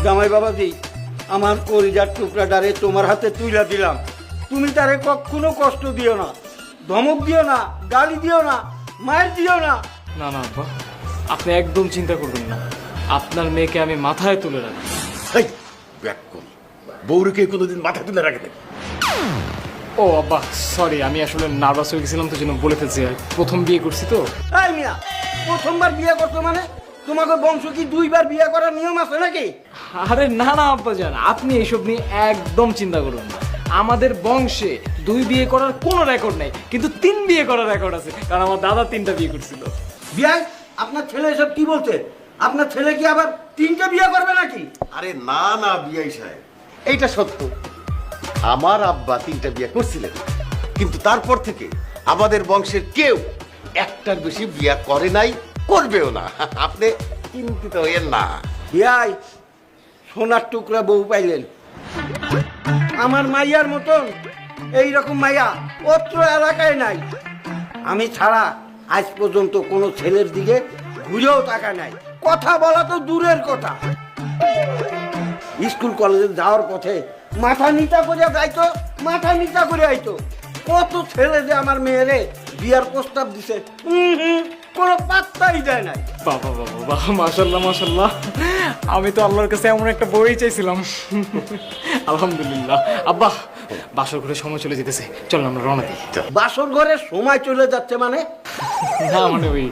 জামাই বাবাজি, আমার কলিজার টুকরাটারে তোমার হাতে তুইলা দিলাম। তুমি তারে কখনো কষ্ট দিও না, ধমক দিও না, গালি দিও না, মায়ের দিও না। না না আব্বা, আপনি একদম চিন্তা করবেন না, আপনার মেয়েকে আমি মাথায় তুলে রাখি। এই ব্যাকুল বউরকে কোনোদিন মাথা তুলে রাখে না। ও আব্বা সরি, আমি আসলে নার্ভাস হয়ে গেছিলাম তো জন্য বলে ফেলছি। প্রথম বিয়ে করছি তো। এই মিয়া, প্রথমবার বিয়ে করছো মানে? তোমাকে বংশ কি দুইবার বিয়ে করার নিয়ম আছে নাকি? আরে না না আব্বা জান, আপনি এইসব নিয়ে একদম চিন্তা করুন না। আমাদের বংশে 2 বিয়ে করার কোনো রেকর্ড নেই, কিন্তু 3 বিয়ে করার রেকর্ড আছে, কারণ আমার দাদা 3টা বিয়ে করছিল। বিয়াই, আপনার ছেলে এসব কি বলছে? আপনার ছেলে কি আবার 3টে বিয়ে করবে নাকি? আরে না না বিআই সাহেব, এইটা সত্য। আমার আব্বা 3টা বিয়ে করছিলেন, কিন্তু তারপর থেকে আমাদের বংশের কেউ একটার বেশি বিয়ে করে নাই, করবেও না। আপনি চিন্তিত হইয়েন না। বিয়াই, সোনার টুকরা বউ পাইলেন। আমার মাইয়ার মতন এইরকম মাইয়া অত্র এলাকায় নাই। আমি ছাড়া আজ পর্যন্ত কোনো ছেলের দিকে ঘুরেও তাকায় নাই। কথা বলা তো দূরের কথা, স্কুল কলেজে যাওয়ার পথে মাথা নিচা করে যাইতো, মাথা নিচা করে আইতো। কত ছেলে যে আমার মেয়েরে বিয়ার প্রস্তাব দিছে, কোনো পাত্তাই দেয় নাই। বাবা বাবা বাহ, মাশাল্লাহ মাশাল্লাহ, আমি তো আল্লাহর কাছে এমন একটা বই চাইছিলাম। আলহামদুলিল্লাহ। আব্বা, বাসর ঘরে সময় চলে যেতেছে, চল আমরা রওনা দিই। বাসর ঘরের সময় চলে যাচ্ছে মানে? না মানে ওই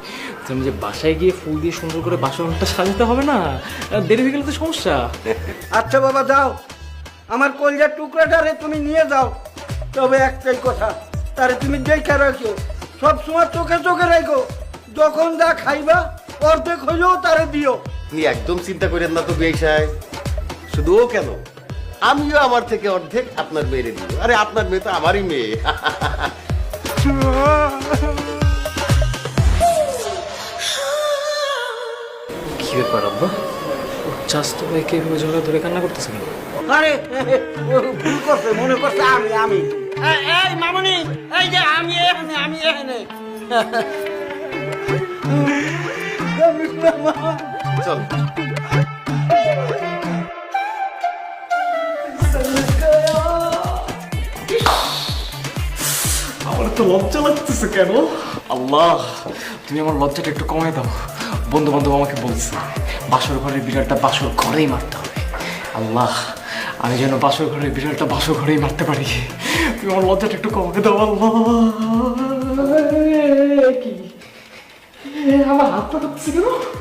তুমি যে বাসায় গিয়ে ফুল দিয়ে সুন্দর করে বাসর ঘরটা সাজাতে হবে না, দেরি হয়ে গেলে তো সমস্যা। আচ্ছা বাবা, যাও, আমার কলজার টুকরাটারে তুমি নিয়ে যাও। তবে একটাই কথা, তারে তুমি দেখে রাখো, সবসময় চোখে চোখে রাখো। যখন যা খাইবা অর্ধেক হইলেও তারে দিও। আপনি একদম চিন্তা করেন না তো বিআই সাহেব। শুধু ও কেন, আমিও আমার থেকে অর্ধেক আপনার মেয়েরে দিব। আরে আপনার মেয়ে তো আমারই মেয়ে। কি ব্যাপার আব্বা, চাস্তো ভাইকে এভাবে ঝগড়া ধরে কান্না করতেছে কেন? আরে ও ভুল করছে, মনে করছে আমি এই মামনি, এই যে আমি এখানে চল আমার তো লজ্জা লাগতেছে কেন? আল্লাহ, তুমি আমার লজ্জাটা একটু কমাই দাও। বন্ধু বান্ধব আমাকে বলছে বাসর ঘরের বিড়ালটা বাসর ঘরেই মারতে হবে। আল্লাহ, আমি যেন বাসর ঘরের বিড়ালটা বাসর ঘরেই মারতে পারি। তুমি আমার লজ্জাটা একটু কমাই দাও আল্লাহ। কি আমার হাত পা কাঁপছে কেন?